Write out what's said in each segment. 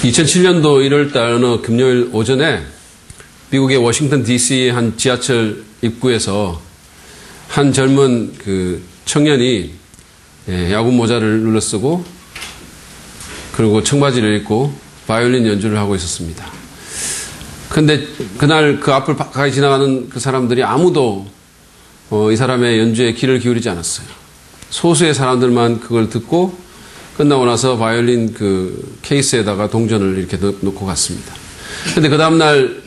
2007년도 1월달 어느 금요일 오전에 미국의 워싱턴 DC의 한 지하철 입구에서 한 젊은 청년이 야구 모자를 눌러쓰고 그리고 청바지를 입고 바이올린 연주를 하고 있었습니다. 근데 그날 그 앞을 가까이 지나가는 그 사람들이 아무도 이 사람의 연주에 귀를 기울이지 않았어요. 소수의 사람들만 그걸 듣고 끝나고 나서 바이올린 케이스에다가 동전을 이렇게 놓고 갔습니다. 근데 그 다음날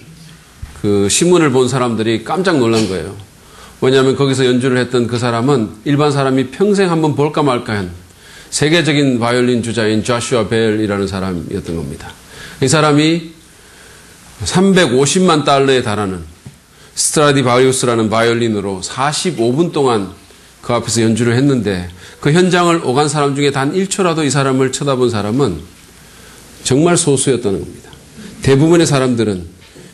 신문을 본 사람들이 깜짝 놀란 거예요. 왜냐하면 거기서 연주를 했던 그 사람은 일반 사람이 평생 한번 볼까 말까 한 세계적인 바이올린 주자인 조슈아 벨이라는 사람이었던 겁니다. 이 사람이 350만 달러에 달하는 스트라디바리우스라는 바이올린으로 45분 동안 그 앞에서 연주를 했는데 그 현장을 오간 사람 중에 단 1초라도 이 사람을 쳐다본 사람은 정말 소수였다는 겁니다. 대부분의 사람들은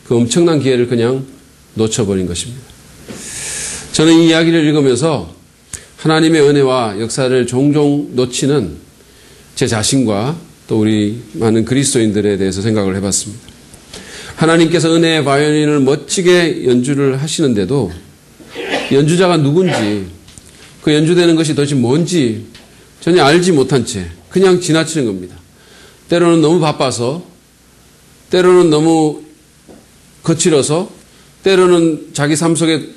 그 엄청난 기회를 그냥 놓쳐버린 것입니다. 저는 이 이야기를 읽으면서 하나님의 은혜와 역사를 종종 놓치는 제 자신과 또 우리 많은 그리스도인들에 대해서 생각을 해봤습니다. 하나님께서 은혜의 바이올린을 멋지게 연주를 하시는데도 연주자가 누군지 그 연주되는 것이 도대체 뭔지 전혀 알지 못한 채 그냥 지나치는 겁니다. 때로는 너무 바빠서, 때로는 너무 거칠어서, 때로는 자기 삶 속에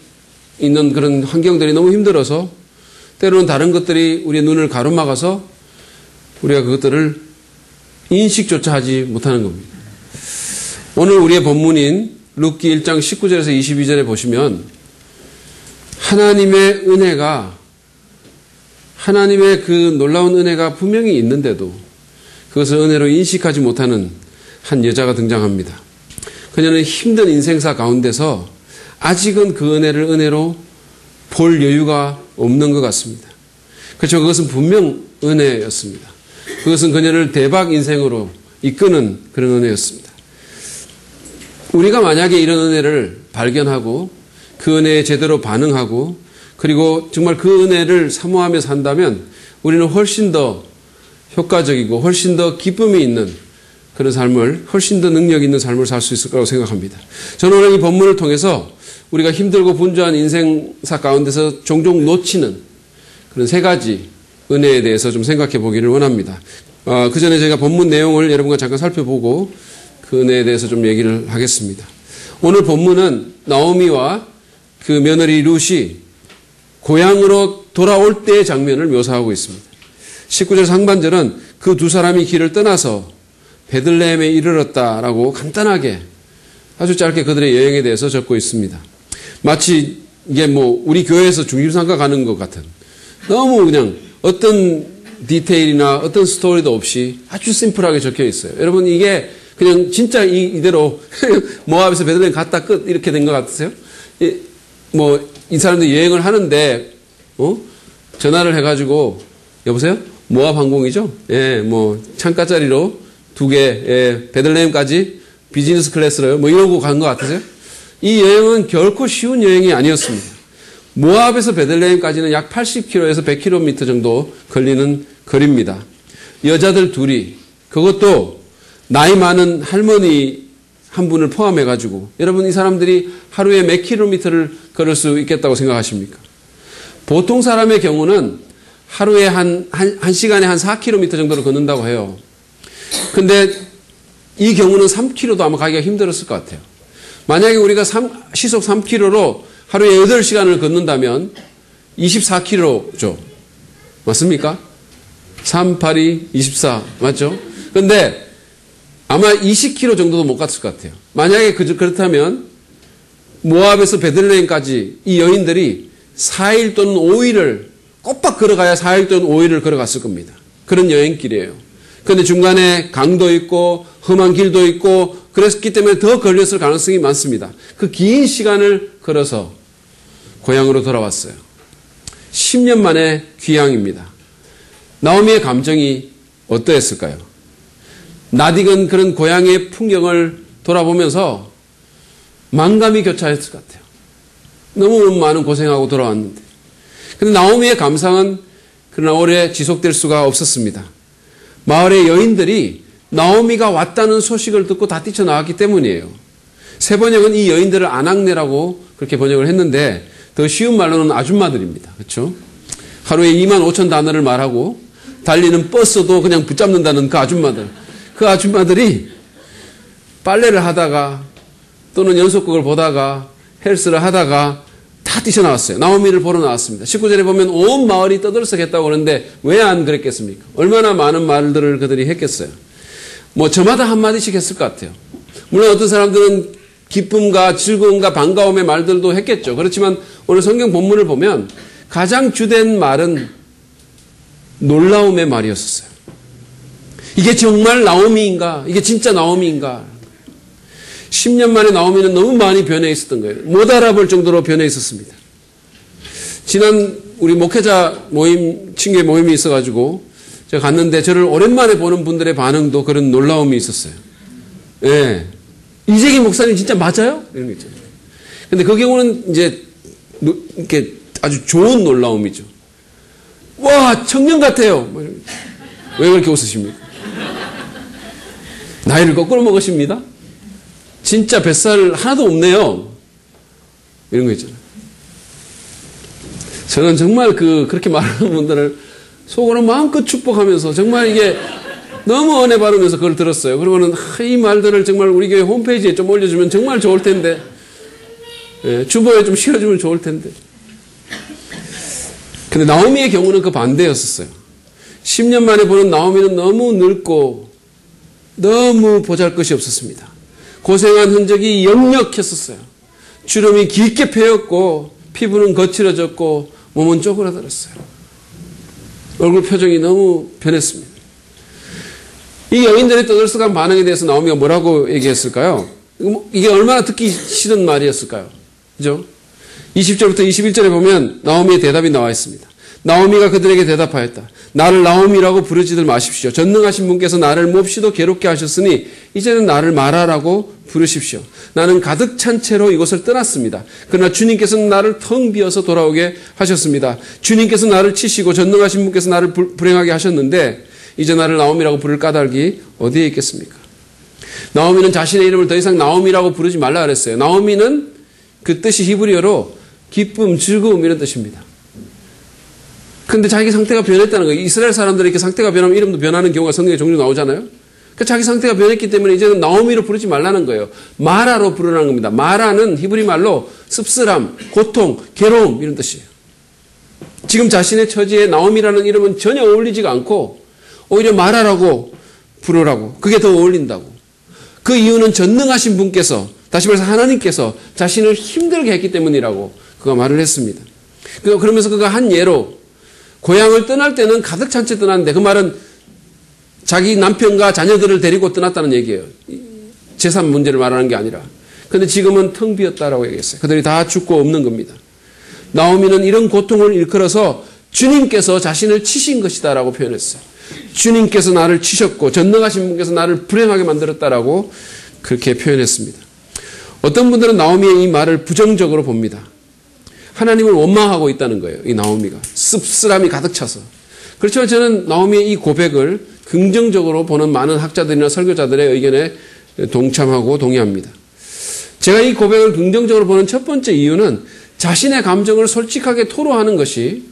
있는 그런 환경들이 너무 힘들어서, 때로는 다른 것들이 우리의 눈을 가로막아서 우리가 그것들을 인식조차 하지 못하는 겁니다. 오늘 우리의 본문인 룻기 1장 19절에서 22절에 보시면 하나님의 은혜가, 하나님의 그 놀라운 은혜가 분명히 있는데도 그것을 은혜로 인식하지 못하는 한 여자가 등장합니다. 그녀는 힘든 인생사 가운데서 아직은 그 은혜를 은혜로 볼 여유가 없는 것 같습니다. 그렇죠. 그것은 분명 은혜였습니다. 그것은 그녀를 대박 인생으로 이끄는 그런 은혜였습니다. 우리가 만약에 이런 은혜를 발견하고 그 은혜에 제대로 반응하고 그리고 정말 그 은혜를 사모하며 산다면 우리는 훨씬 더 효과적이고 훨씬 더 기쁨이 있는 그런 삶을, 훨씬 더 능력 있는 삶을 살 수 있을 거라고 생각합니다. 저는 오늘 이 본문을 통해서 우리가 힘들고 분주한 인생사 가운데서 종종 놓치는 그런 세 가지 은혜에 대해서 좀 생각해 보기를 원합니다. 그 전에 제가 본문 내용을 여러분과 잠깐 살펴보고 그 은혜에 대해서 좀 얘기를 하겠습니다. 오늘 본문은 나오미와 그 며느리 룻이 고향으로 돌아올 때의 장면을 묘사하고 있습니다. 19절 상반절은 그 두 사람이 길을 떠나서 베들레헴에 이르렀다라고 간단하게 아주 짧게 그들의 여행에 대해서 적고 있습니다. 마치 이게 우리 교회에서 중심상가 가는 것 같은 너무 그냥 어떤 디테일이나 어떤 스토리도 없이 아주 심플하게 적혀 있어요. 여러분 이게 그냥 진짜 이대로 모압에서 베들레헴 갔다 끝 이렇게 된 것 같으세요? 이 사람들이 여행을 하는데 전화를 해가지고 여보세요? 모압 항공이죠? 예, 창가짜리로 2개, 예, 베들레헴까지 비즈니스 클래스로요. 이러고 간 것 같으세요? 이 여행은 결코 쉬운 여행이 아니었습니다. 모압에서 베들레헴까지는 약 80km에서 100km 정도 걸리는 거리입니다. 여자들 둘이, 그것도 나이 많은 할머니 한 분을 포함해가지고, 여러분 이 사람들이 하루에 몇 킬로미터를 걸을 수 있겠다고 생각하십니까? 보통 사람의 경우는 하루에 한 시간에 한 4km 정도를 걷는다고 해요. 근데 이 경우는 3km도 아마 가기가 힘들었을 것 같아요. 만약에 우리가 시속 3km로 하루에 8시간을 걷는다면 24km죠. 맞습니까? 3, 8, 2, 24. 맞죠? 근데 아마 20km 정도도 못 갔을 것 같아요. 만약에 그렇다면 모압에서 베들레헴까지 이 여인들이 4일 또는 5일을 꼬박 걸어가야 4일 또는 5일을 걸어갔을 겁니다. 그런 여행길이에요. 그런데 중간에 강도 있고 험한 길도 있고 그랬기 때문에 더 걸렸을 가능성이 많습니다. 그 긴 시간을 걸어서 고향으로 돌아왔어요. 10년 만에 귀향입니다. 나오미의 감정이 어떠했을까요? 낯익은 그런 고향의 풍경을 돌아보면서 만감이 교차했을 것 같아요. 너무 많은 고생하고 돌아왔는데. 그런데 나오미의 감상은 그러나 오래 지속될 수가 없었습니다. 마을의 여인들이 나오미가 왔다는 소식을 듣고 다 뛰쳐나왔기 때문이에요. 새 번역은 이 여인들을 아낙네라고 그렇게 번역을 했는데 더 쉬운 말로는 아줌마들입니다. 그렇죠? 하루에 25,000 단어를 말하고 달리는 버스도 그냥 붙잡는다는 그 아줌마들. 그 아줌마들이 빨래를 하다가 또는 연속극을 보다가 헬스를 하다가 다 뛰쳐나왔어요. 나오미를 보러 나왔습니다. 19절에 보면 온 마을이 떠들썩했다고 그러는데 왜 안 그랬겠습니까? 얼마나 많은 말들을 그들이 했겠어요. 뭐 저마다 한마디씩 했을 것 같아요. 물론 어떤 사람들은 기쁨과 즐거움과 반가움의 말들도 했겠죠. 그렇지만 오늘 성경 본문을 보면 가장 주된 말은 놀라움의 말이었어요. 이게 정말 나오미인가? 이게 진짜 나오미인가? 10년 만에 나오미는 너무 많이 변해 있었던 거예요. 못 알아볼 정도로 변해 있었습니다. 지난 우리 목회자 모임, 친구의 모임이 있어가지고 제가 갔는데 저를 오랜만에 보는 분들의 반응도 그런 놀라움이 있었어요. 예. 이재기 목사님 진짜 맞아요? 이런 거 있잖아요. 근데 그 경우는 이제 이렇게 아주 좋은 놀라움이죠. 와, 청년 같아요. 왜 그렇게 웃으십니까? 나이를 거꾸로 먹으십니다? 진짜 뱃살 하나도 없네요. 이런 거 있잖아요. 저는 정말 그렇게 말하는 분들을 속으로 마음껏 축복하면서 정말 이게 너무 은혜 받으면서 그걸 들었어요. 그러고는 이 말들을 정말 우리 교회 홈페이지에 좀 올려주면 정말 좋을 텐데, 예, 주보에 좀 실어주면 좋을 텐데. 근데 나오미의 경우는 그 반대였었어요. 10년 만에 보는 나오미는 너무 늙고 너무 보잘것이 없었습니다. 고생한 흔적이 역력했었어요. 주름이 깊게 패였고 피부는 거칠어졌고 몸은 쪼그라들었어요. 얼굴 표정이 너무 변했습니다. 이 여인들의 떠들썩한 반응에 대해서 나오미가 뭐라고 얘기했을까요? 이게 얼마나 듣기 싫은 말이었을까요? 그죠? 20절부터 21절에 보면 나오미의 대답이 나와 있습니다. 나오미가 그들에게 대답하였다. 나를 나오미라고 부르지들 마십시오. 전능하신 분께서 나를 몹시도 괴롭게 하셨으니 이제는 나를 마라라고 부르십시오. 나는 가득 찬 채로 이곳을 떠났습니다. 그러나 주님께서는 나를 텅 비어서 돌아오게 하셨습니다. 주님께서 나를 치시고 전능하신 분께서 나를 불행하게 하셨는데 이제 나를 나오미라고 부를 까닭이 어디에 있겠습니까? 나오미는 자신의 이름을 더 이상 나오미라고 부르지 말라 그랬어요. 나오미는 그 뜻이 히브리어로 기쁨, 즐거움 이런 뜻입니다. 근데 자기 상태가 변했다는 거예요. 이스라엘 사람들이 이렇게 상태가 변하면 이름도 변하는 경우가 성경에 종종 나오잖아요. 그러니까 자기 상태가 변했기 때문에 이제는 나오미로 부르지 말라는 거예요. 마라로 부르라는 겁니다. 마라는 히브리 말로 씁쓸함, 고통, 괴로움 이런 뜻이에요. 지금 자신의 처지에 나오미라는 이름은 전혀 어울리지가 않고 오히려 마라라고 부르라고. 그게 더 어울린다고. 그 이유는 전능하신 분께서, 다시 말해서 하나님께서 자신을 힘들게 했기 때문이라고 그가 말을 했습니다. 그러면서 그가 한 예로 고향을 떠날 때는 가득 찬 채 떠났는데 그 말은 자기 남편과 자녀들을 데리고 떠났다는 얘기예요. 재산 문제를 말하는 게 아니라. 그런데 지금은 텅 비었다라고 얘기했어요. 그들이 다 죽고 없는 겁니다. 나오미는 이런 고통을 일컬어서 주님께서 자신을 치신 것이다라고 표현했어요. 주님께서 나를 치셨고 전능하신 분께서 나를 불행하게 만들었다라고 그렇게 표현했습니다. 어떤 분들은 나오미의 이 말을 부정적으로 봅니다. 하나님을 원망하고 있다는 거예요. 이 나오미가. 씁쓸함이 가득 차서. 그렇지만 저는 나오미의 이 고백을 긍정적으로 보는 많은 학자들이나 설교자들의 의견에 동참하고 동의합니다. 제가 이 고백을 긍정적으로 보는 첫 번째 이유는 자신의 감정을 솔직하게 토로하는 것이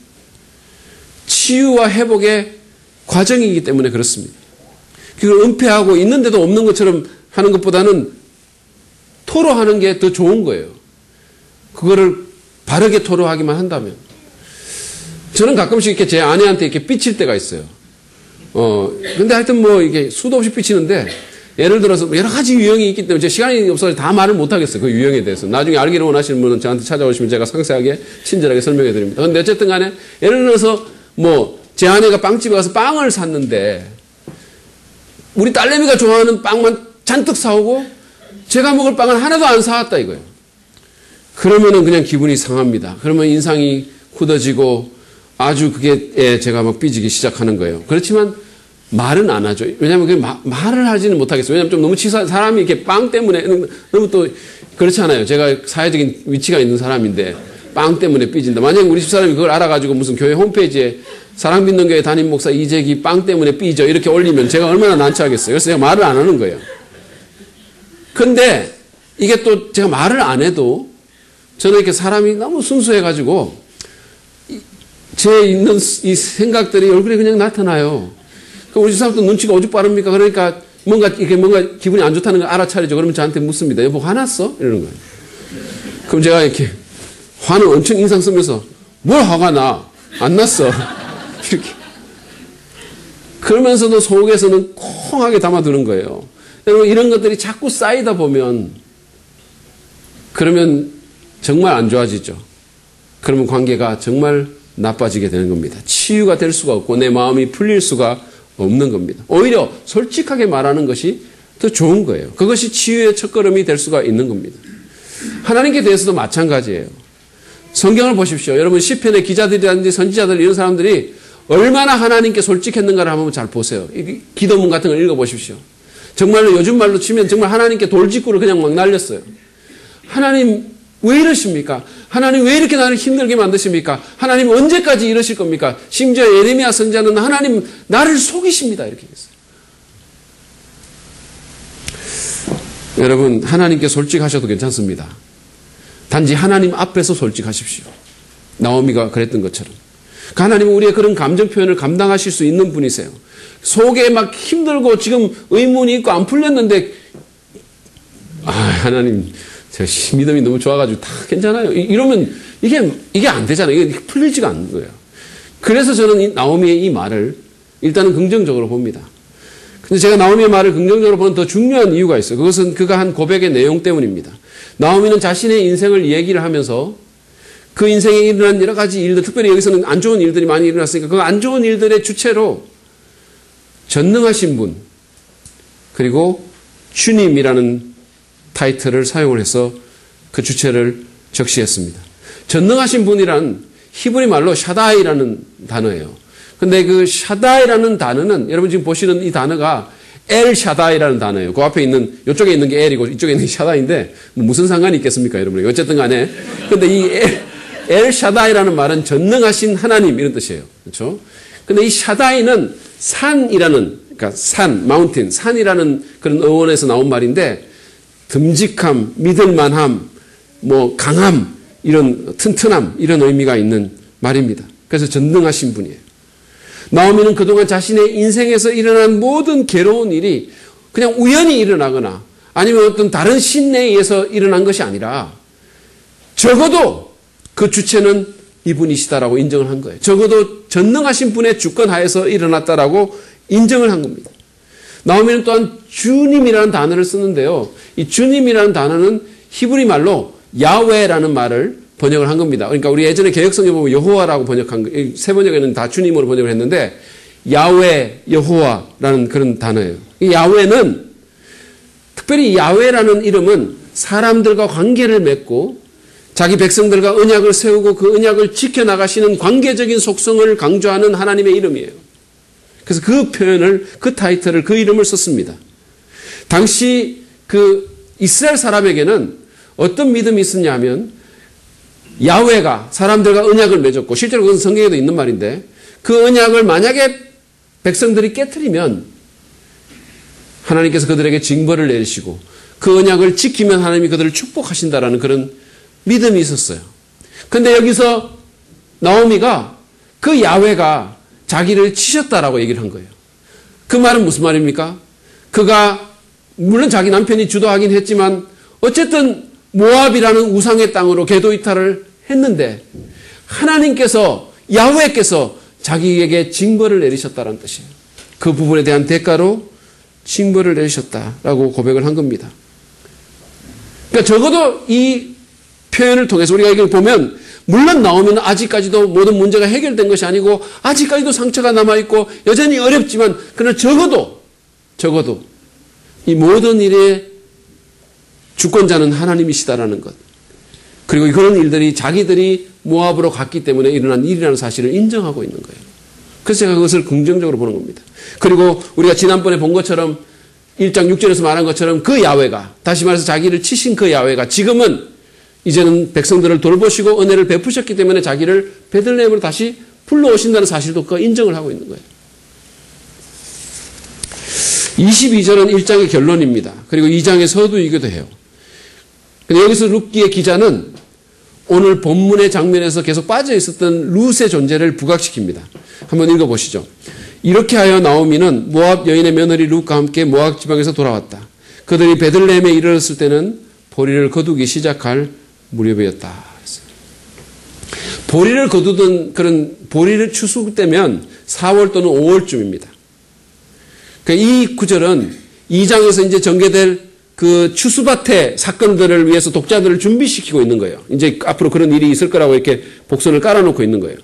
치유와 회복의 과정이기 때문에 그렇습니다. 그걸 은폐하고 있는데도 없는 것처럼 하는 것보다는 토로하는 게 더 좋은 거예요. 그거를 바르게 토로하기만 한다면. 저는 가끔씩 이렇게 제 아내한테 이렇게 삐칠 때가 있어요. 근데 하여튼 뭐 이게 수도 없이 삐치는데 예를 들어서 여러 가지 유형이 있기 때문에 제 시간이 없어서 다 말을 못 하겠어요. 그 유형에 대해서. 나중에 알기를 원하시는 분은 저한테 찾아오시면 제가 상세하게 친절하게 설명해 드립니다. 근데 어쨌든 간에 예를 들어서 뭐 제 아내가 빵집에 가서 빵을 샀는데 우리 딸내미가 좋아하는 빵만 잔뜩 사오고 제가 먹을 빵은 하나도 안 사왔다 이거예요. 그러면은 그냥 기분이 상합니다. 그러면 인상이 굳어지고 아주 그게 제가 막 삐지기 시작하는 거예요. 그렇지만 말은 안 하죠. 왜냐하면 말을 하지는 못하겠어요. 왜냐하면 좀 너무 사람이 이렇게 빵 때문에 너무 또 그렇지 않아요. 제가 사회적인 위치가 있는 사람인데 빵 때문에 삐진다. 만약에 우리 집사람이 그걸 알아가지고 무슨 교회 홈페이지에 사랑빛는 교회 담임 목사 이재기 빵 때문에 삐져 이렇게 올리면 제가 얼마나 난처하겠어요. 그래서 제가 말을 안 하는 거예요. 근데 이게 또 제가 말을 안 해도 저는 이렇게 사람이 너무 순수해가지고 제 있는 이 생각들이 얼굴에 그냥 나타나요. 그럼 우리 집사람도 눈치가 오죽 빠릅니까? 그러니까 뭔가 기분이 안 좋다는 걸 알아차리죠. 그러면 저한테 묻습니다. 여보 화났어? 이러는 거예요. 그럼 제가 이렇게 화는 엄청 인상 쓰면서 뭘 화가 나? 안 났어. 이렇게. 그러면서도 속에서는 콩하게 담아두는 거예요. 여러분 이런 것들이 자꾸 쌓이다 보면 그러면 정말 안 좋아지죠. 그러면 관계가 정말 나빠지게 되는 겁니다. 치유가 될 수가 없고 내 마음이 풀릴 수가 없는 겁니다. 오히려 솔직하게 말하는 것이 더 좋은 거예요. 그것이 치유의 첫걸음이 될 수가 있는 겁니다. 하나님께 대해서도 마찬가지예요. 성경을 보십시오. 여러분 시편의 기자들이라든지 선지자들 이런 사람들이 얼마나 하나님께 솔직했는가를 한번 잘 보세요. 기도문 같은 걸 읽어보십시오. 정말로 요즘 말로 치면 정말 하나님께 돌직구를 그냥 막 날렸어요. 하나님 왜 이러십니까? 하나님 왜 이렇게 나를 힘들게 만드십니까? 하나님 언제까지 이러실 겁니까? 심지어 예레미야 선지자는 하나님 나를 속이십니다. 이렇게 했어요. 여러분 하나님께 솔직하셔도 괜찮습니다. 단지 하나님 앞에서 솔직하십시오. 나오미가 그랬던 것처럼. 하나님은 우리의 그런 감정 표현을 감당하실 수 있는 분이세요. 속에 막 힘들고 지금 의문이 있고 안 풀렸는데 하나님 제가 믿음이 너무 좋아가지고 다 괜찮아요. 이러면 이게 안 되잖아요. 이게 풀리지가 않는 거예요. 그래서 저는 이 나오미의 이 말을 일단은 긍정적으로 봅니다. 근데 제가 나오미의 말을 긍정적으로 보는 더 중요한 이유가 있어요. 그것은 그가 한 고백의 내용 때문입니다. 나오미는 자신의 인생을 얘기를 하면서 그 인생에 일어난 여러 가지 일들, 특별히 여기서는 안 좋은 일들이 많이 일어났으니까 그 안 좋은 일들의 주체로 전능하신 분 그리고 주님이라는 타이틀을 사용을 해서 그 주체를 적시했습니다. 전능하신 분이란 히브리 말로 샤다이라는 단어예요. 근데 그 샤다이라는 단어는 여러분 지금 보시는 이 단어가 엘 샤다이라는 단어예요. 그 앞에 있는 이쪽에 있는 게 엘이고 이쪽에 있는 게 샤다이인데 무슨 상관이 있겠습니까, 여러분? 어쨌든 간에 근데 이 엘 샤다이라는 말은 전능하신 하나님 이런 뜻이에요. 그렇죠? 근데 이 샤다이는 산이라는 그러니까 산, 마운틴, 산이라는 그런 어원에서 나온 말인데 듬직함, 믿을만함, 뭐 강함, 이런 튼튼함 이런 의미가 있는 말입니다. 그래서 전능하신 분이에요. 나오미는 그동안 자신의 인생에서 일어난 모든 괴로운 일이 그냥 우연히 일어나거나 아니면 어떤 다른 신내에 의해서 일어난 것이 아니라 적어도 그 주체는 이분이시다라고 인정을 한 거예요. 적어도 전능하신 분의 주권 하에서 일어났다라고 인정을 한 겁니다. 나오미는 또한 주님이라는 단어를 쓰는데요. 이 주님이라는 단어는 히브리 말로 야훼라는 말을 번역을 한 겁니다. 그러니까 우리 예전에 개역성에 보면 여호와라고 번역한 거, 세 번역에는 다 주님으로 번역을 했는데 야훼, 여호와라는 그런 단어예요. 이 야훼는 특별히 야훼라는 이름은 사람들과 관계를 맺고 자기 백성들과 언약을 세우고 그 언약을 지켜나가시는 관계적인 속성을 강조하는 하나님의 이름이에요. 그래서 그 표현을, 그 타이틀을, 그 이름을 썼습니다. 당시 그 이스라엘 사람에게는 어떤 믿음이 있었냐면 야훼가 사람들과 언약을 맺었고 실제로 그건 성경에도 있는 말인데 그 언약을 만약에 백성들이 깨트리면 하나님께서 그들에게 징벌을 내리시고 그 언약을 지키면 하나님이 그들을 축복하신다라는 그런 믿음이 있었어요. 그런데 여기서 나오미가 그 야훼가 자기를 치셨다라고 얘기를 한 거예요. 그 말은 무슨 말입니까? 그가 물론 자기 남편이 주도하긴 했지만 어쨌든 모압이라는 우상의 땅으로 궤도 이탈을 했는데 하나님께서 야훼께서 자기에게 징벌을 내리셨다는 뜻이에요. 그 부분에 대한 대가로 징벌을 내리셨다라고 고백을 한 겁니다. 그러니까 적어도 이 표현을 통해서 우리가 이걸 보면 물론 나오면 아직까지도 모든 문제가 해결된 것이 아니고 아직까지도 상처가 남아있고 여전히 어렵지만 그러나 적어도 이 모든 일의 주권자는 하나님이시다라는 것. 그리고 그런 일들이 자기들이 모압으로 갔기 때문에 일어난 일이라는 사실을 인정하고 있는 거예요. 그래서 제가 그것을 긍정적으로 보는 겁니다. 그리고 우리가 지난번에 본 것처럼 1장 6절에서 말한 것처럼 그 야훼가 다시 말해서 자기를 치신 그 야훼가 지금은 이제는 백성들을 돌보시고 은혜를 베푸셨기 때문에 자기를 베들레헴으로 다시 불러오신다는 사실도 그 인정을 하고 있는 거예요. 22절은 1장의 결론입니다. 그리고 2장의 서두이기도 해요. 근데 여기서 룻기의 기자는 오늘 본문의 장면에서 계속 빠져 있었던 룻의 존재를 부각시킵니다. 한번 읽어보시죠. 이렇게 하여 나오미는 모압 여인의 며느리 룻과 함께 모압 지방에서 돌아왔다. 그들이 베들레헴에 이르렀을 때는 보리를 거두기 시작할 무렵이었다. 보리를 거두던 그런 보리를 추수되면 4월 또는 5월쯤입니다. 그러니까 이 구절은 2장에서 이제 전개될 그 추수밭의 사건들을 위해서 독자들을 준비시키고 있는 거예요. 이제 앞으로 그런 일이 있을 거라고 이렇게 복선을 깔아놓고 있는 거예요.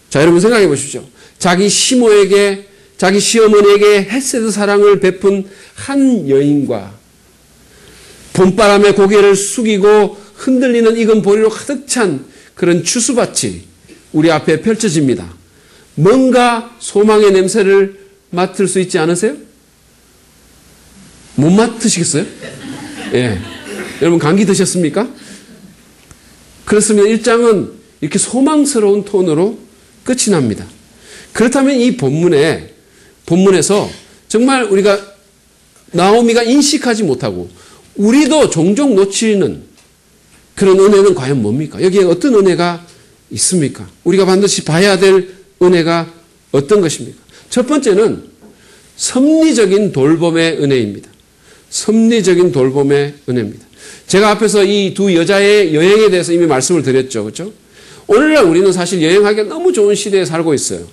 자, 여러분 생각해 보십시오. 자기 시모에게, 자기 시어머니에게 헤세드 사랑을 베푼 한 여인과 봄바람에 고개를 숙이고 흔들리는 익은 보리로 가득 찬 그런 추수밭이 우리 앞에 펼쳐집니다. 뭔가 소망의 냄새를 맡을 수 있지 않으세요? 못 맡으시겠어요? 예. 여러분 감기 드셨습니까? 그렇습니다. 1장은 이렇게 소망스러운 톤으로 끝이 납니다. 그렇다면 이 본문에서 정말 우리가 나오미가 인식하지 못하고 우리도 종종 놓치는 그런 은혜는 과연 뭡니까? 여기에 어떤 은혜가 있습니까? 우리가 반드시 봐야 될 은혜가 어떤 것입니까? 첫 번째는 섭리적인 돌봄의 은혜입니다. 섭리적인 돌봄의 은혜입니다. 제가 앞에서 이 두 여자의 여행에 대해서 이미 말씀을 드렸죠. 그렇죠? 오늘날 우리는 사실 여행하기가 너무 좋은 시대에 살고 있어요.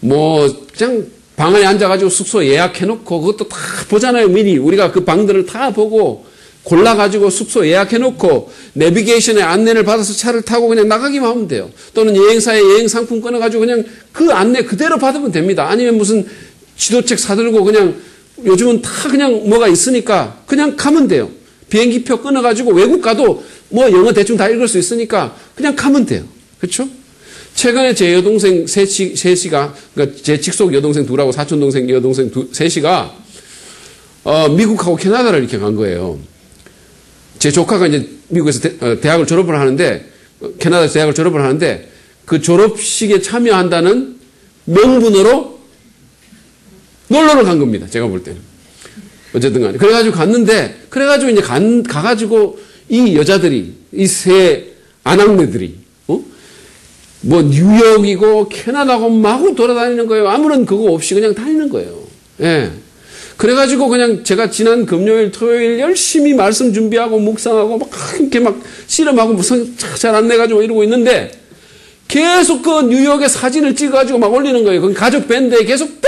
뭐 그냥 방 안에 앉아가지고 숙소 예약해놓고 그것도 다 보잖아요. 미리 우리가 그 방들을 다 보고 골라가지고 숙소 예약해놓고 내비게이션의 안내를 받아서 차를 타고 그냥 나가기만 하면 돼요. 또는 여행사의 여행 상품 끊어가지고 그냥 그 안내 그대로 받으면 됩니다. 아니면 무슨 지도책 사들고 그냥 요즘은 다 그냥 뭐가 있으니까 그냥 가면 돼요. 비행기표 끊어가지고 외국 가도 뭐 영어 대충 다 읽을 수 있으니까 그냥 가면 돼요. 그렇죠? 최근에 제 여동생 셋이가 그러니까 제 직속 여동생 둘하고 사촌동생 여동생 셋이가 미국하고 캐나다를 이렇게 간 거예요. 제 조카가 이제 미국에서 대학을 졸업을 하는데 캐나다에서 대학을 졸업을 하는데 그 졸업식에 참여한다는 명분으로 놀러를 간 겁니다. 제가 볼 때는. 어쨌든 간에. 그래가지고 갔는데, 그래가지고 이제 가가지고 이 여자들이, 이 세 아낙네들이, 뭐 뉴욕이고 캐나다고 마구 돌아다니는 거예요. 아무런 그거 없이 그냥 다니는 거예요. 예. 그래가지고 그냥 제가 지난 금요일, 토요일 열심히 말씀 준비하고 묵상하고 막 이렇게 막 씨름하고 무슨 잘 안 내가지고 이러고 있는데 계속 그 뉴욕의 사진을 찍어가지고 막 올리는 거예요. 그 가족 밴드에 계속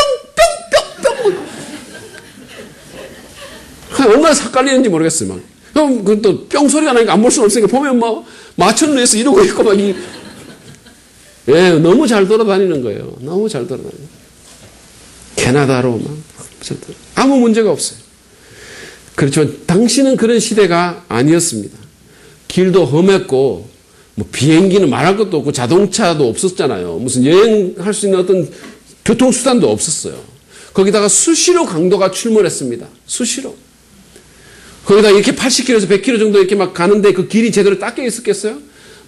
얼마나 삭갈리는지 모르겠어요. 막. 그럼 또 뿅 소리가 나니까 안 볼 수는 없으니까 보면 뭐 마천루에서 이러고 있고 막 예, 너무 잘 돌아다니는 거예요. 너무 잘 돌아다니는. 캐나다로 막 아무 문제가 없어요. 그렇죠. 당시는 그런 시대가 아니었습니다. 길도 험했고 뭐 비행기는 말할 것도 없고 자동차도 없었잖아요. 무슨 여행할 수 있는 어떤 교통수단도 없었어요. 거기다가 수시로 강도가 출몰했습니다. 수시로. 거기다 이렇게 80km에서 100km 정도 이렇게 막 가는데 그 길이 제대로 닦여 있었겠어요?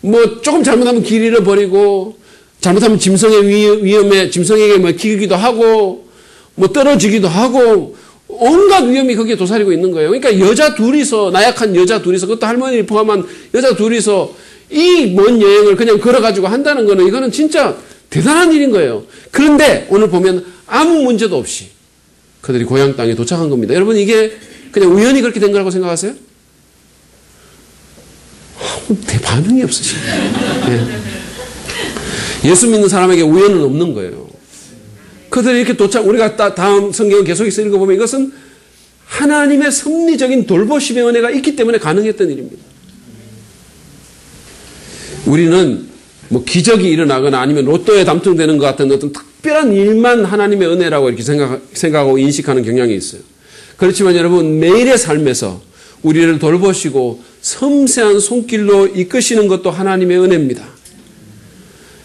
뭐 조금 잘못하면 길 잃어버리고 잘못하면 짐승의 위험에 짐승에게 뭐 기기도 하고 뭐 떨어지기도 하고 온갖 위험이 거기에 도사리고 있는 거예요. 그러니까 여자 둘이서 나약한 여자 둘이서 그것도 할머니를 포함한 여자 둘이서 이 먼 여행을 그냥 걸어가지고 한다는 거는 이거는 진짜 대단한 일인 거예요. 그런데 오늘 보면 아무 문제도 없이 그들이 고향 땅에 도착한 겁니다. 여러분 이게 그냥 우연히 그렇게 된 거라고 생각하세요? 반응이 없으시네. 예. 예수 믿는 사람에게 우연은 없는 거예요. 그들이 이렇게 우리가 다음 성경을 계속 읽어보면 이것은 하나님의 섭리적인 돌보심의 은혜가 있기 때문에 가능했던 일입니다. 우리는 뭐 기적이 일어나거나 아니면 로또에 당첨되는 것 같은 어떤 특별한 일만 하나님의 은혜라고 이렇게 생각하고 인식하는 경향이 있어요. 그렇지만 여러분 매일의 삶에서 우리를 돌보시고 섬세한 손길로 이끄시는 것도 하나님의 은혜입니다.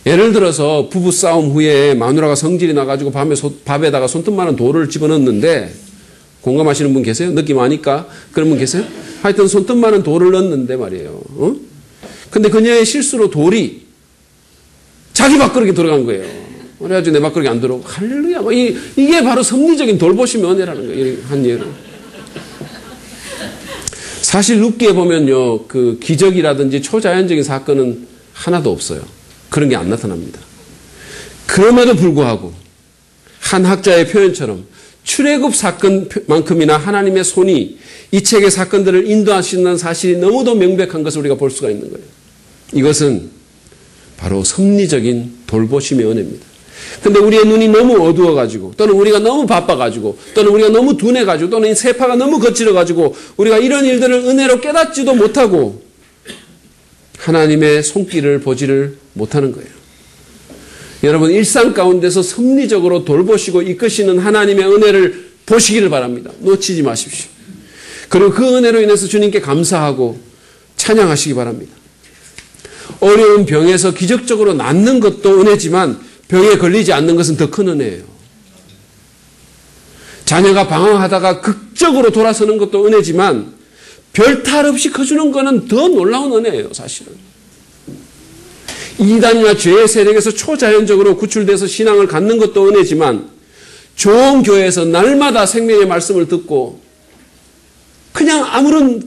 예를 들어서 부부싸움 후에 마누라가 성질이 나가지고 밥에다가 손톱만한 돌을 집어넣는데 공감하시는 분 계세요? 느낌 아니까 그런 분 계세요? 하여튼 손톱만한 돌을 넣었는데 말이에요. 근데 그녀의 실수로 돌이 자기 밥그릇에 들어간 거예요. 그래가지고 내 밥그릇에 안 들어오고 할렐루야. 이게 바로 섭리적인 돌보심의 은혜라는 거예요. 한 예로. 사실 룻기에 보면요, 그 기적이라든지 초자연적인 사건은 하나도 없어요. 그런 게 안 나타납니다. 그럼에도 불구하고 한 학자의 표현처럼 출애굽 사건만큼이나 하나님의 손이 이 책의 사건들을 인도하시는 사실이 너무도 명백한 것을 우리가 볼 수가 있는 거예요. 이것은 바로 섭리적인 돌보심의 은혜입니다. 근데 우리의 눈이 너무 어두워가지고, 또는 우리가 너무 바빠가지고, 또는 우리가 너무 둔해가지고, 또는 이 세파가 너무 거칠어가지고, 우리가 이런 일들을 은혜로 깨닫지도 못하고, 하나님의 손길을 보지를 못하는 거예요. 여러분, 일상 가운데서 섭리적으로 돌보시고 이끄시는 하나님의 은혜를 보시기를 바랍니다. 놓치지 마십시오. 그리고 그 은혜로 인해서 주님께 감사하고 찬양하시기 바랍니다. 어려운 병에서 기적적으로 낫는 것도 은혜지만 병에 걸리지 않는 것은 더 큰 은혜예요. 자녀가 방황하다가 극적으로 돌아서는 것도 은혜지만 별 탈 없이 커주는 것은 더 놀라운 은혜예요, 사실은. 이단이나 죄의 세력에서 초자연적으로 구출돼서 신앙을 갖는 것도 은혜지만 좋은 교회에서 날마다 생명의 말씀을 듣고 그냥 아무런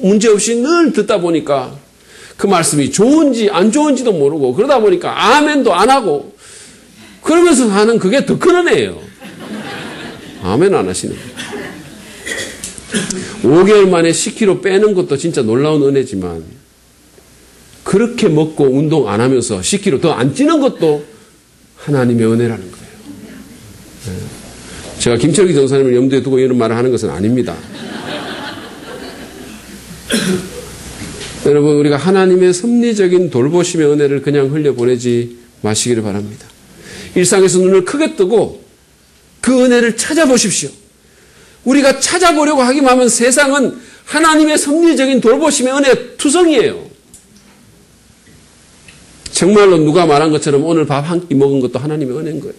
문제 없이 늘 듣다 보니까 그 말씀이 좋은지 안 좋은지도 모르고 그러다 보니까 아멘도 안 하고 그러면서 하는 그게 더 큰 은혜예요. 아멘 안 하시는. 5개월 만에 10kg 빼는 것도 진짜 놀라운 은혜지만 그렇게 먹고 운동 안 하면서 10kg 더 안 찌는 것도 하나님의 은혜라는 거예요. 제가 김철기 전사님을 염두에 두고 이런 말을 하는 것은 아닙니다. 여러분, 우리가 하나님의 섭리적인 돌보심의 은혜를 그냥 흘려보내지 마시기를 바랍니다. 일상에서 눈을 크게 뜨고 그 은혜를 찾아보십시오. 우리가 찾아보려고 하기만 하면 세상은 하나님의 섭리적인 돌보심의 은혜 투성이에요. 정말로 누가 말한 것처럼 오늘 밥 한 끼 먹은 것도 하나님의 은혜인 거예요.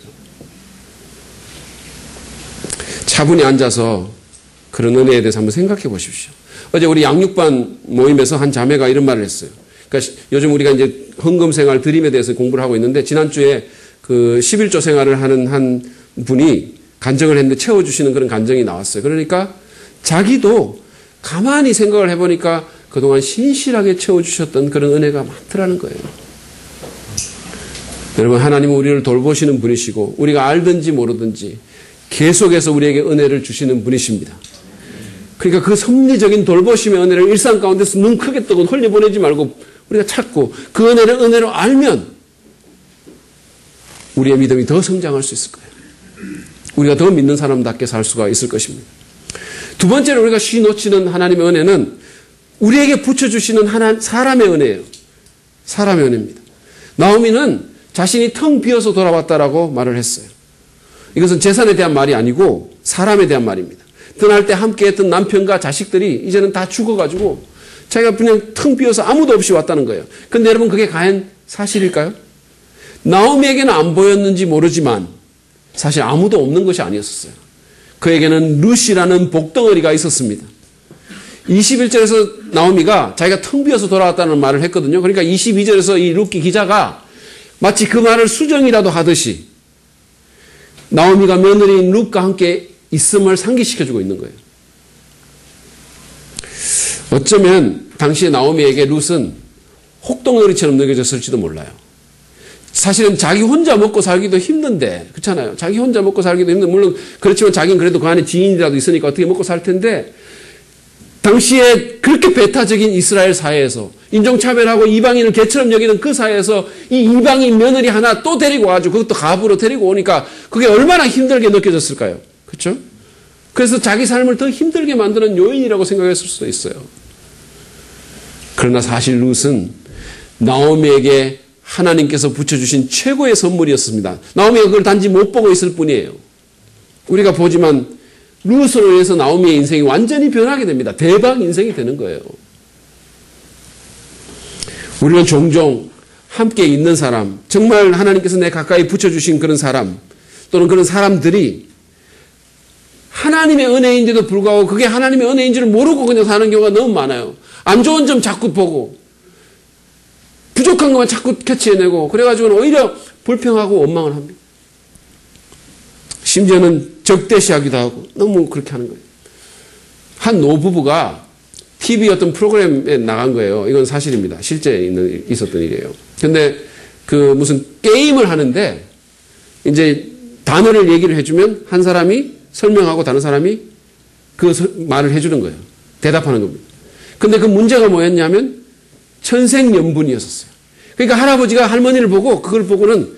차분히 앉아서 그런 은혜에 대해서 한번 생각해 보십시오. 어제 우리 양육반 모임에서 한 자매가 이런 말을 했어요. 그러니까 요즘 우리가 이제 헌금 생활 드림에 대해서 공부를 하고 있는데 지난주에 그 11조 생활을 하는 한 분이 간증을 했는데 채워주시는 그런 간증이 나왔어요. 그러니까 자기도 가만히 생각을 해보니까 그동안 신실하게 채워주셨던 그런 은혜가 많더라는 거예요. 여러분, 하나님은 우리를 돌보시는 분이시고 우리가 알든지 모르든지 계속해서 우리에게 은혜를 주시는 분이십니다. 그러니까 그 섭리적인 돌보심의 은혜를 일상 가운데서 눈 크게 뜨고 흘려보내지 말고 우리가 찾고 그 은혜를 은혜로 알면 우리의 믿음이 더 성장할 수 있을 거예요. 우리가 더 믿는 사람답게 살 수가 있을 것입니다. 두 번째로 우리가 쉬 놓치는 하나님의 은혜는 우리에게 붙여주시는 사람의 은혜예요. 사람의 은혜입니다. 나오미는 자신이 텅 비어서 돌아왔다라고 말을 했어요. 이것은 재산에 대한 말이 아니고 사람에 대한 말입니다. 떠날 때 함께 했던 남편과 자식들이 이제는 다 죽어가지고 자기가 그냥 텅 비어서 아무도 없이 왔다는 거예요. 근데 여러분, 그게 과연 사실일까요? 나오미에게는 안 보였는지 모르지만 사실 아무도 없는 것이 아니었어요. 그에게는 룻이라는 복덩어리가 있었습니다. 21절에서 나오미가 자기가 텅 비어서 돌아왔다는 말을 했거든요. 그러니까 22절에서 이 룻기 기자가 마치 그 말을 수정이라도 하듯이 나오미가 며느리인 룻과 함께 있음을 상기시켜주고 있는 거예요. 어쩌면 당시에 나오미에게 룻은 혹덩어리처럼 느껴졌을지도 몰라요. 사실은 자기 혼자 먹고 살기도 힘든데, 그렇잖아요. 자기 혼자 먹고 살기도 힘든데, 물론 그렇지만 자기는 그래도 그 안에 지인이라도 있으니까 어떻게 먹고 살 텐데, 당시에 그렇게 배타적인 이스라엘 사회에서 인종차별하고 이방인을 개처럼 여기는 그 사회에서 이 이방인 며느리 하나 또 데리고 와가지고 그것도 가부로 데리고 오니까 그게 얼마나 힘들게 느껴졌을까요? 그렇죠? 그래서 자기 삶을 더 힘들게 만드는 요인이라고 생각했을 수도 있어요. 그러나 사실 룻은 나오미에게 하나님께서 붙여주신 최고의 선물이었습니다. 나오미가 그걸 단지 못 보고 있을 뿐이에요. 우리가 보지만 룻으로 인해서 나오미의 인생이 완전히 변하게 됩니다. 대박 인생이 되는 거예요. 우리는 종종 함께 있는 사람, 정말 하나님께서 내 가까이 붙여주신 그런 사람, 또는 그런 사람들이 하나님의 은혜인데도 불구하고 그게 하나님의 은혜인 줄 모르고 그냥 사는 경우가 너무 많아요. 안 좋은 점 자꾸 보고 부족한 것만 자꾸 캐치해내고 그래가지고는 오히려 불평하고 원망을 합니다. 심지어는 적대시하기도 하고 너무 그렇게 하는 거예요. 한 노부부가 TV 어떤 프로그램에 나간 거예요. 이건 사실입니다. 실제 있었던 일이에요. 근데 그 무슨 게임을 하는데 이제 단어를 얘기를 해주면 한 사람이 설명하고 다른 사람이 그 말을 해주는 거예요. 대답하는 겁니다. 근데 그 문제가 뭐였냐면 천생연분이었어요. 그러니까 할아버지가 할머니를 보고 그걸 보고는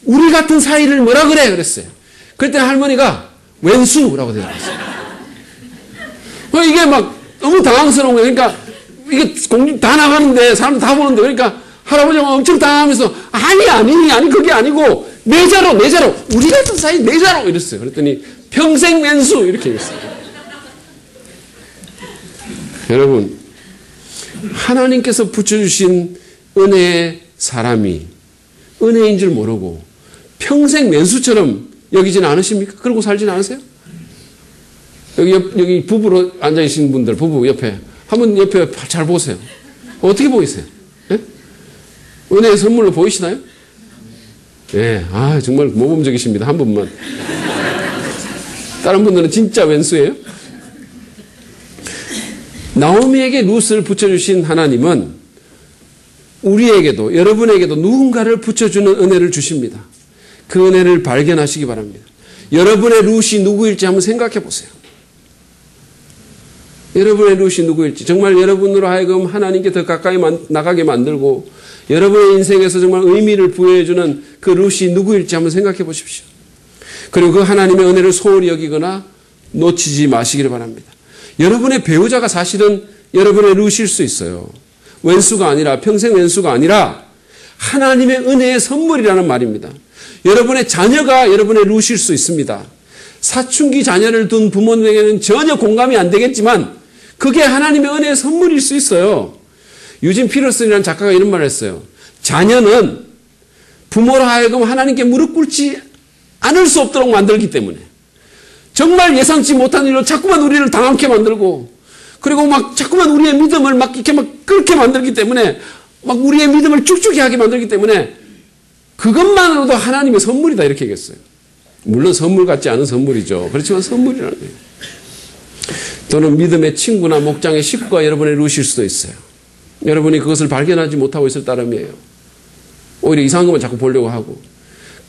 우리 같은 사이를 뭐라 그래 그랬어요. 그랬더니 할머니가 왼수라고 대답했어요. 이게 막 너무 당황스러운 거예요. 그러니까 이게 공중 다 나가는데 사람들 다 보는데 그러니까 할아버지가 엄청 당황하면서 아니 그게 아니고 내자로 우리 같은 사이 내자로 이랬어요. 그랬더니 평생 왼수 이렇게 했어요. 여러분 하나님께서 붙여주신 은혜의 사람이 은혜인 줄 모르고 평생 왼수처럼 여기지는 않으십니까? 그러고 살지는 않으세요? 여기 부부로 앉아계신 분들, 부부 옆에. 한번 옆에 잘 보세요. 어떻게 보이세요? 네? 은혜의 선물로 보이시나요? 예, 정말 모범적이십니다. 한 분만. 다른 분들은 진짜 왼수예요? 나오미에게 룻을 붙여주신 하나님은 우리에게도, 여러분에게도 누군가를 붙여주는 은혜를 주십니다. 그 은혜를 발견하시기 바랍니다. 여러분의 룻이 누구일지 한번 생각해 보세요. 여러분의 룻이 누구일지 정말 여러분으로 하여금 하나님께 더 가까이 나가게 만들고 여러분의 인생에서 정말 의미를 부여해주는 그 룻이 누구일지 한번 생각해 보십시오. 그리고 그 하나님의 은혜를 소홀히 여기거나 놓치지 마시기를 바랍니다. 여러분의 배우자가 사실은 여러분의 룻일 수 있어요. 왼수가 아니라 평생 왼수가 아니라 하나님의 은혜의 선물이라는 말입니다. 여러분의 자녀가 여러분의 룻일 수 있습니다. 사춘기 자녀를 둔 부모님에게는 전혀 공감이 안 되겠지만 그게 하나님의 은혜의 선물일 수 있어요. 유진 피터슨이라는 작가가 이런 말을 했어요. 자녀는 부모로 하여금 하나님께 무릎 꿇지 않을 수 없도록 만들기 때문에 정말 예상치 못한 일로 자꾸만 우리를 당황케 만들고 그리고 막 자꾸만 우리의 믿음을 막 이렇게 막 그렇게 만들기 때문에 막 우리의 믿음을 쭉쭉이 하게 만들기 때문에 그것만으로도 하나님의 선물이다 이렇게 얘기했어요. 물론 선물 같지 않은 선물이죠. 그렇지만 선물이라는 거예요. 또는 믿음의 친구나 목장의 식구가 여러분의 룻일 수도 있어요. 여러분이 그것을 발견하지 못하고 있을 따름이에요. 오히려 이상한 것만 자꾸 보려고 하고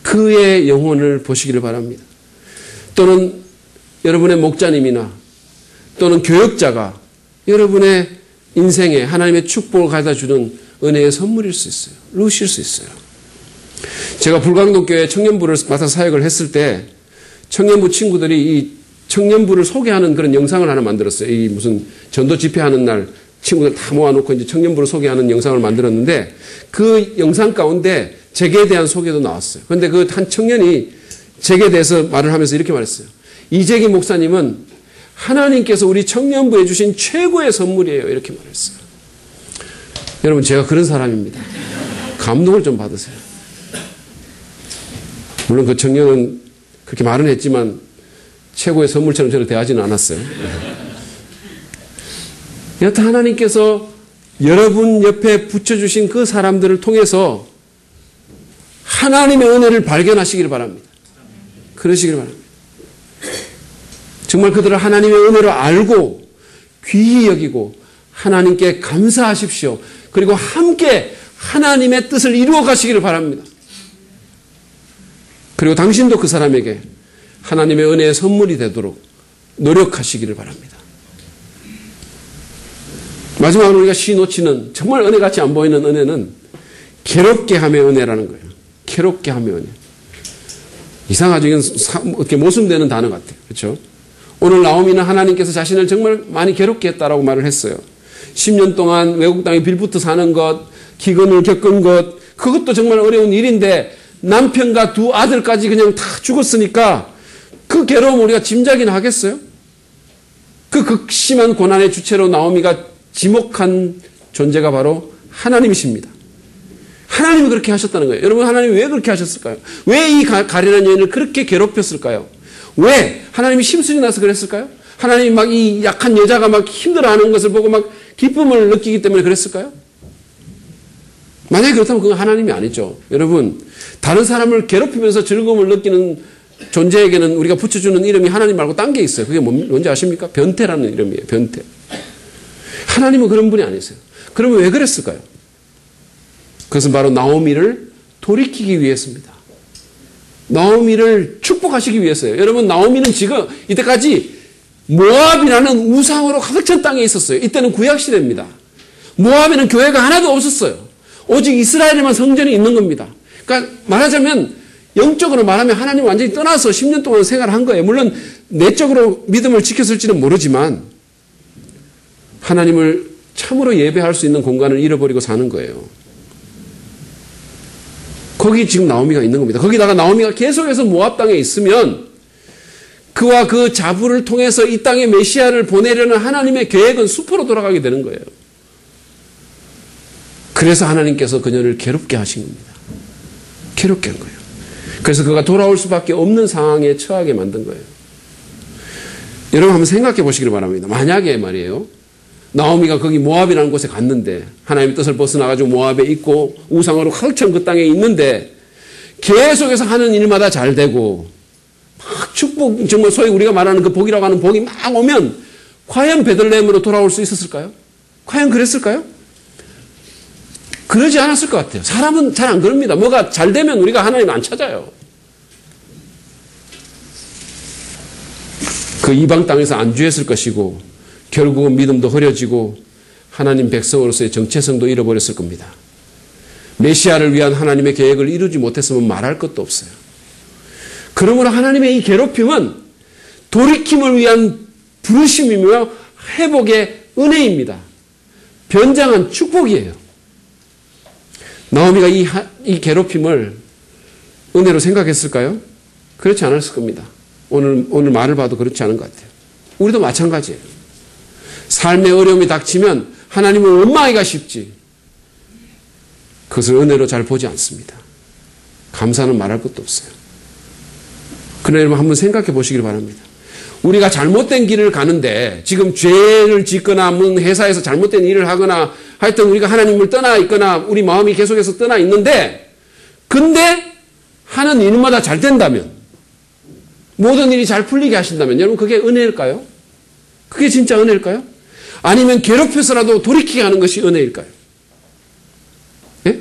그의 영혼을 보시기를 바랍니다. 또는 여러분의 목자님이나 또는 교역자가 여러분의 인생에 하나님의 축복을 가져다 주는 은혜의 선물일 수 있어요. 룻일 수 있어요. 제가 불광동교회 청년부를 맡아 사역을 했을 때 청년부 친구들이 이 청년부를 소개하는 그런 영상을 하나 만들었어요. 이 무슨 전도 집회하는 날 친구들 다 모아놓고 이제 청년부를 소개하는 영상을 만들었는데 그 영상 가운데 제게 대한 소개도 나왔어요. 그런데 그 한 청년이 제게 대해서 말을 하면서 이렇게 말했어요. 이재기 목사님은 하나님께서 우리 청년부에 주신 최고의 선물이에요. 이렇게 말했어요. 여러분 제가 그런 사람입니다. 감동을 좀 받으세요. 물론 그 청년은 그렇게 말은 했지만 최고의 선물처럼 저를 대하지는 않았어요. 여튼 하나님께서 여러분 옆에 붙여주신 그 사람들을 통해서 하나님의 은혜를 발견하시기를 바랍니다. 그러시기를 바랍니다. 정말 그들을 하나님의 은혜로 알고 귀히 여기고 하나님께 감사하십시오. 그리고 함께 하나님의 뜻을 이루어 가시기를 바랍니다. 그리고 당신도 그 사람에게 하나님의 은혜의 선물이 되도록 노력하시기를 바랍니다. 마지막으로 우리가 시 놓치는 정말 은혜같이 안 보이는 은혜는 괴롭게 함의 은혜라는 거예요. 괴롭게 함의 은혜. 이상하죠. 이건 이렇게 모순되는 단어 같아요. 그렇죠? 오늘 나오미는 하나님께서 자신을 정말 많이 괴롭게 했다라고 말을 했어요. 10년 동안 외국 땅에 빌붙어 사는 것, 기근을 겪은 것, 그것도 정말 어려운 일인데 남편과 두 아들까지 그냥 다 죽었으니까 그 괴로움 우리가 짐작이나 하겠어요? 그 극심한 고난의 주체로 나오미가 지목한 존재가 바로 하나님이십니다. 하나님이 그렇게 하셨다는 거예요. 여러분 하나님이 왜 그렇게 하셨을까요? 왜 이 가련한 여인을 그렇게 괴롭혔을까요? 왜? 하나님이 심술이 나서 그랬을까요? 하나님이 막 이 약한 여자가 막 힘들어하는 것을 보고 막 기쁨을 느끼기 때문에 그랬을까요? 만약에 그렇다면 그건 하나님이 아니죠. 여러분, 다른 사람을 괴롭히면서 즐거움을 느끼는 존재에게는 우리가 붙여주는 이름이 하나님 말고 딴 게 있어요. 그게 뭔지 아십니까? 변태라는 이름이에요. 변태. 하나님은 그런 분이 아니세요. 그러면 왜 그랬을까요? 그것은 바로 나오미를 돌이키기 위해서입니다. 나오미를 축복하시기 위해서요. 여러분, 나오미는 지금 이때까지 모압이라는 우상으로 가득 찬 땅에 있었어요. 이때는 구약시대입니다. 모압에는 교회가 하나도 없었어요. 오직 이스라엘에만 성전이 있는 겁니다. 그러니까 말하자면 영적으로 말하면 하나님 완전히 떠나서 10년 동안 생활한 거예요. 물론 내적으로 믿음을 지켰을지는 모르지만 하나님을 참으로 예배할 수 있는 공간을 잃어버리고 사는 거예요. 거기 지금 나오미가 있는 겁니다. 거기다가 나오미가 계속해서 모압 땅에 있으면 그와 그 자부를 통해서 이 땅에 메시아를 보내려는 하나님의 계획은 수포로 돌아가게 되는 거예요. 그래서 하나님께서 그녀를 괴롭게 하신 겁니다. 괴롭게 한 거예요. 그래서 그가 돌아올 수밖에 없는 상황에 처하게 만든 거예요. 여러분 한번 생각해 보시기를 바랍니다. 만약에 말이에요. 나오미가 거기 모압이라는 곳에 갔는데 하나님의 뜻을 벗어나가지고 모압에 있고 우상으로 가득 찬 그 땅에 있는데 계속해서 하는 일마다 잘 되고 막 축복, 정말 소위 우리가 말하는 그 복이라고 하는 복이 막 오면 과연 베들레헴으로 돌아올 수 있었을까요? 과연 그랬을까요? 그러지 않았을 것 같아요. 사람은 잘 안 그럽니다. 뭐가 잘 되면 우리가 하나님 안 찾아요. 그 이방 땅에서 안주했을 것이고 결국은 믿음도 흐려지고 하나님 백성으로서의 정체성도 잃어버렸을 겁니다. 메시아를 위한 하나님의 계획을 이루지 못했으면 말할 것도 없어요. 그러므로 하나님의 이 괴롭힘은 돌이킴을 위한 부르심이며 회복의 은혜입니다. 변장한 축복이에요. 나오미가 이 괴롭힘을 은혜로 생각했을까요? 그렇지 않았을 겁니다. 오늘 말을 봐도 그렇지 않은 것 같아요. 우리도 마찬가지예요. 삶의 어려움이 닥치면 하나님을 원망하기가 쉽지 그것을 은혜로 잘 보지 않습니다. 감사는 말할 것도 없어요. 그러나 여러분 한번 생각해 보시길 바랍니다. 우리가 잘못된 길을 가는데 지금 죄를 짓거나 회사에서 잘못된 일을 하거나 하여튼 우리가 하나님을 떠나 있거나 우리 마음이 계속해서 떠나 있는데 근데 하는 일마다 잘 된다면 모든 일이 잘 풀리게 하신다면 여러분 그게 은혜일까요? 그게 진짜 은혜일까요? 아니면 괴롭혀서라도 돌이키게 하는 것이 은혜일까요? 예?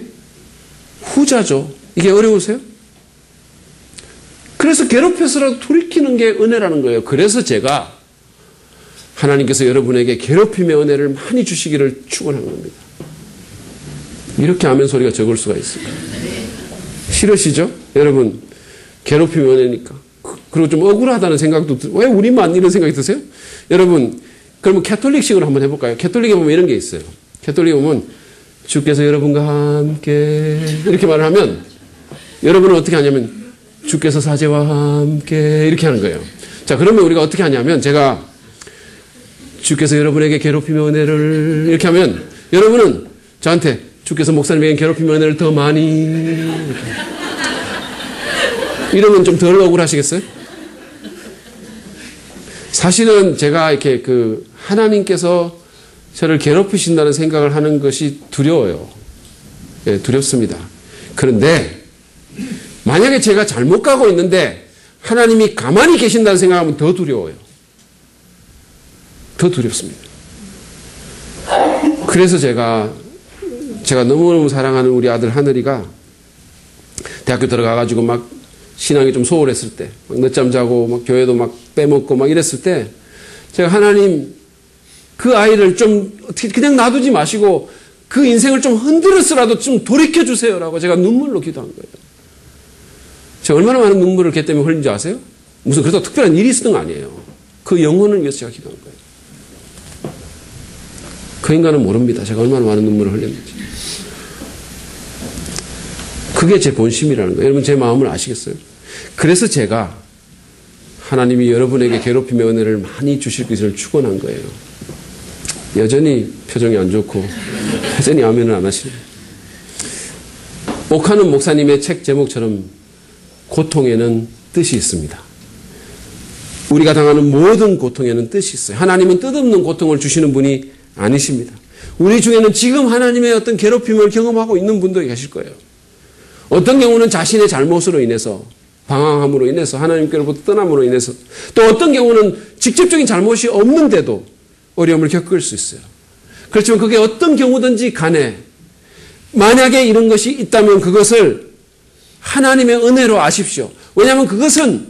후자죠. 이게 어려우세요? 그래서 괴롭혀서라도 돌이키는 게 은혜라는 거예요. 그래서 제가 하나님께서 여러분에게 괴롭힘의 은혜를 많이 주시기를 축원한 겁니다. 이렇게 하면 소리가 적을 수가 있을까요? 싫으시죠? 여러분 괴롭힘의 은혜니까. 그리고 좀 억울하다는 생각도 왜 우리만 이런 생각이 드세요? 여러분 그러면 캐톨릭식으로 한번 해볼까요? 캐톨릭에 보면 이런 게 있어요. 캐톨릭에 보면 주께서 여러분과 함께 이렇게 말을 하면 여러분은 어떻게 하냐면 주께서 사제와 함께 이렇게 하는 거예요. 자, 그러면 우리가 어떻게 하냐면 제가 주께서 여러분에게 괴롭힘의 은혜를 이렇게 하면 여러분은 저한테 주께서 목사님에게 괴롭힘의 은혜를 더 많이 이러면 좀 덜 억울하시겠어요? 사실은 제가 이렇게 하나님께서 저를 괴롭히신다는 생각을 하는 것이 두려워요. 예, 두렵습니다. 그런데 만약에 제가 잘못 가고 있는데 하나님이 가만히 계신다는 생각하면 더 두려워요. 더 두렵습니다. 그래서 제가 너무너무 사랑하는 우리 아들 하늘이가 대학교 들어가가지고 막 신앙이 좀 소홀했을 때, 막 늦잠 자고 막 교회도 막 빼먹고 막 이랬을 때 제가 하나님 그 아이를 좀 그냥 놔두지 마시고 그 인생을 좀 흔들었으라도 좀 돌이켜 주세요라고 제가 눈물로 기도한 거예요. 제가 얼마나 많은 눈물을 걔 때문에 흘린지 아세요? 무슨 그래도 특별한 일이 있었던 거 아니에요. 그 영혼을 위해서 제가 기도한 거예요. 그 인간은 모릅니다. 제가 얼마나 많은 눈물을 흘렸는지. 그게 제 본심이라는 거예요. 여러분 제 마음을 아시겠어요? 그래서 제가 하나님이 여러분에게 괴롭힘의 은혜를 많이 주실 것을 축원한 거예요. 여전히 표정이 안 좋고 여전히 아멘을 안 하시네요. 옥하는 목사님의 책 제목처럼 고통에는 뜻이 있습니다. 우리가 당하는 모든 고통에는 뜻이 있어요. 하나님은 뜻없는 고통을 주시는 분이 아니십니다. 우리 중에는 지금 하나님의 어떤 괴롭힘을 경험하고 있는 분도 계실 거예요. 어떤 경우는 자신의 잘못으로 인해서, 방황함으로 인해서, 하나님께로부터 떠남으로 인해서, 또 어떤 경우는 직접적인 잘못이 없는데도 어려움을 겪을 수 있어요. 그렇지만 그게 어떤 경우든지 간에 만약에 이런 것이 있다면 그것을 하나님의 은혜로 아십시오. 왜냐하면 그것은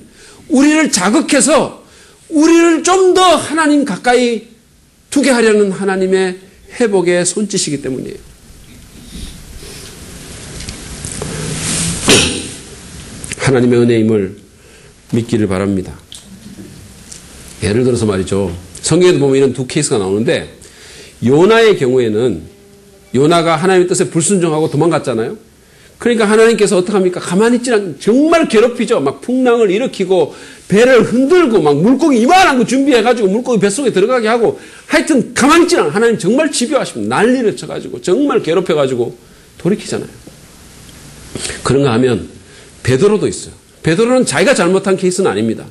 우리를 자극해서 우리를 좀 더 하나님 가까이 두게 하려는 하나님의 회복의 손짓이기 때문이에요. 하나님의 은혜임을 믿기를 바랍니다. 예를 들어서 말이죠. 성경에도 보면 이런 두 케이스가 나오는데 요나의 경우에는 요나가 하나님의 뜻에 불순종하고 도망갔잖아요. 그러니까 하나님께서 어떡합니까? 가만히 있지 않고 정말 괴롭히죠. 막 풍랑을 일으키고 배를 흔들고 막 물고기 이만한 거 준비해가지고 물고기 뱃속에 들어가게 하고 하여튼 가만히 있지 않고 하나님 정말 집요하십니다. 난리를 쳐가지고 정말 괴롭혀가지고 돌이키잖아요. 그런가 하면 베드로도 있어요. 베드로는 자기가 잘못한 케이스는 아닙니다.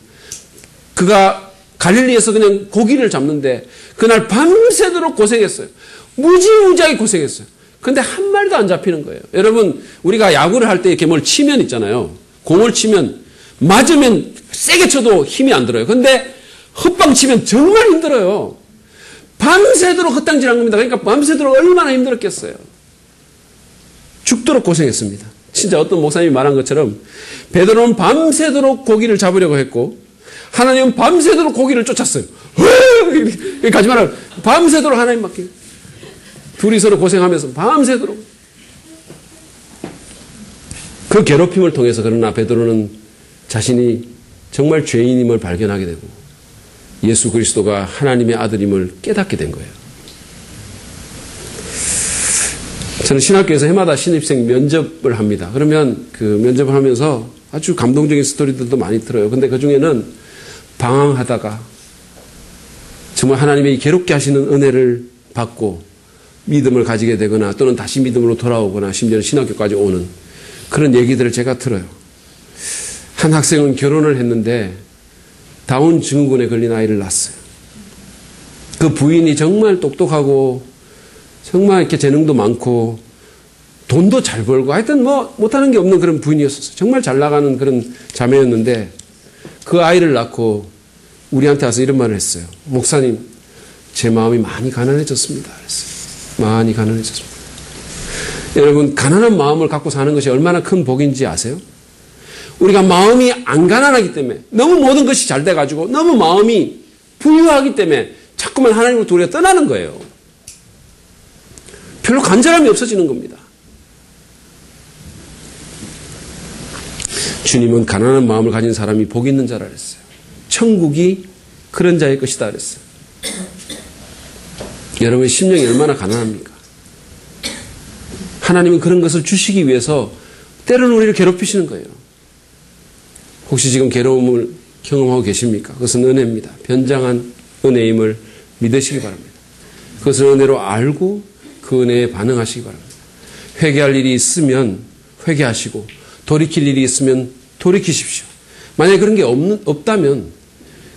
그가 갈릴리에서 그냥 고기를 잡는데 그날 밤새도록 고생했어요. 무지무지하게 고생했어요. 근데 한 마리도 안 잡히는 거예요. 여러분, 우리가 야구를 할 때 이렇게 뭘 치면 있잖아요. 공을 치면 맞으면 세게 쳐도 힘이 안 들어요. 근데 헛방 치면 정말 힘들어요. 밤새도록 헛당질한 겁니다. 그러니까 밤새도록 얼마나 힘들었겠어요. 죽도록 고생했습니다. 진짜 어떤 목사님이 말한 것처럼 베드로는 밤새도록 고기를 잡으려고 했고 하나님은 밤새도록 고기를 쫓았어요. 가지 마라. 밤새도록 하나님 맡기고 둘이 서로 고생하면서 밤새도록 그 괴롭힘을 통해서 그러나 베드로는 자신이 정말 죄인임을 발견하게 되고 예수 그리스도가 하나님의 아들임을 깨닫게 된 거예요. 저는 신학교에서 해마다 신입생 면접을 합니다. 그러면 그 면접을 하면서 아주 감동적인 스토리들도 많이 들어요. 근데 그 중에는 방황하다가 정말 하나님의 괴롭게 하시는 은혜를 받고 믿음을 가지게 되거나 또는 다시 믿음으로 돌아오거나 심지어는 신학교까지 오는 그런 얘기들을 제가 들어요. 한 학생은 결혼을 했는데 다운 증후군에 걸린 아이를 낳았어요. 그 부인이 정말 똑똑하고 정말 이렇게 재능도 많고 돈도 잘 벌고 하여튼 뭐 못하는 게 없는 그런 부인이었어요. 정말 잘 나가는 그런 자매였는데 그 아이를 낳고 우리한테 와서 이런 말을 했어요. 목사님, 제 마음이 많이 가난해졌습니다. 그랬어요. 많이 가난해졌습니다. 여러분, 가난한 마음을 갖고 사는 것이 얼마나 큰 복인지 아세요? 우리가 마음이 안 가난하기 때문에 너무 모든 것이 잘 돼가지고 너무 마음이 부유하기 때문에 자꾸만 하나님으로부터 우리가 떠나는 거예요. 별로 간절함이 없어지는 겁니다. 주님은 가난한 마음을 가진 사람이 복 있는 자라 그랬어요. 천국이 그런 자의 것이다 그랬어요. 여러분의 심령이 얼마나 가난합니까? 하나님은 그런 것을 주시기 위해서 때로는 우리를 괴롭히시는 거예요. 혹시 지금 괴로움을 경험하고 계십니까? 그것은 은혜입니다. 변장한 은혜임을 믿으시기 바랍니다. 그것을 은혜로 알고 그 은혜에 반응하시기 바랍니다. 회개할 일이 있으면 회개하시고 돌이킬 일이 있으면 돌이키십시오. 만약에 그런 게 없다면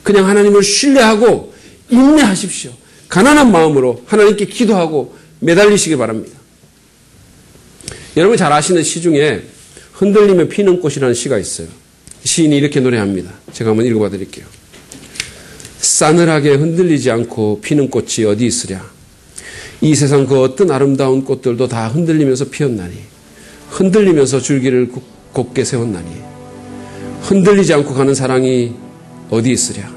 그냥 하나님을 신뢰하고 인내하십시오. 가난한 마음으로 하나님께 기도하고 매달리시기 바랍니다. 여러분이 잘 아시는 시 중에 흔들리며 피는 꽃이라는 시가 있어요. 시인이 이렇게 노래합니다. 제가 한번 읽어봐 드릴게요. 싸늘하게 흔들리지 않고 피는 꽃이 어디 있으랴. 이 세상 그 어떤 아름다운 꽃들도 다 흔들리면서 피었나니 흔들리면서 줄기를 곱게 세웠나니 흔들리지 않고 가는 사랑이 어디 있으랴.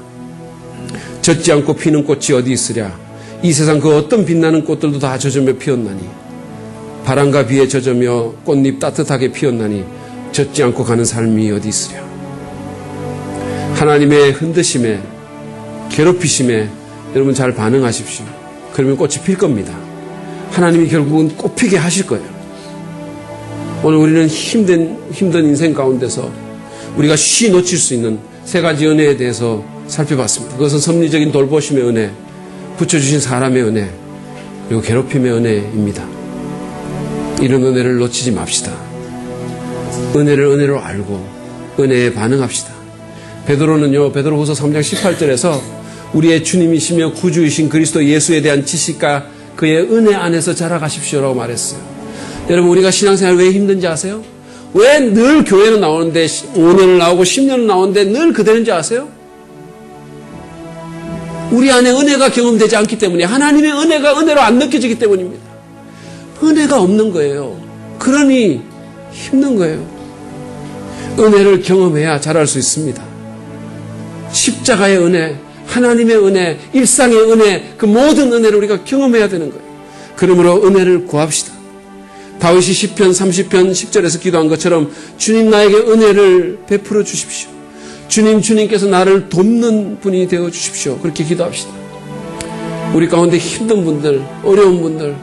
젖지 않고 피는 꽃이 어디 있으랴. 이 세상 그 어떤 빛나는 꽃들도 다 젖으며 피었나니 바람과 비에 젖으며 꽃잎 따뜻하게 피었나니 젖지 않고 가는 삶이 어디 있으랴. 하나님의 흔드심에 괴롭히심에 여러분 잘 반응하십시오. 그러면 꽃이 필 겁니다. 하나님이 결국은 꽃 피게 하실 거예요. 오늘 우리는 힘든 인생 가운데서 우리가 쉬 놓칠 수 있는 세 가지 은혜에 대해서 살펴봤습니다. 그것은 섭리적인 돌보심의 은혜, 붙여주신 사람의 은혜, 그리고 괴롭힘의 은혜입니다. 이런 은혜를 놓치지 맙시다. 은혜를 은혜로 알고 은혜에 반응합시다. 베드로는요, 베드로후서 3장 18절에서 우리의 주님이시며 구주이신 그리스도 예수에 대한 지식과 그의 은혜 안에서 자라가십시오라고 말했어요. 여러분, 우리가 신앙생활 왜 힘든지 아세요? 왜 늘 교회는 나오는데 5년을 나오고 10년을 나오는데 늘 그대는지 아세요? 우리 안에 은혜가 경험되지 않기 때문에, 하나님의 은혜가 은혜로 안 느껴지기 때문입니다. 은혜가 없는 거예요. 그러니 힘든 거예요. 은혜를 경험해야 자랄 수 있습니다. 십자가의 은혜, 하나님의 은혜, 일상의 은혜, 그 모든 은혜를 우리가 경험해야 되는 거예요. 그러므로 은혜를 구합시다. 다윗이 시편 30편 10절에서 기도한 것처럼 주님 나에게 은혜를 베풀어 주십시오. 주님께서 나를 돕는 분이 되어 주십시오. 그렇게 기도합시다. 우리 가운데 힘든 분들, 어려운 분들,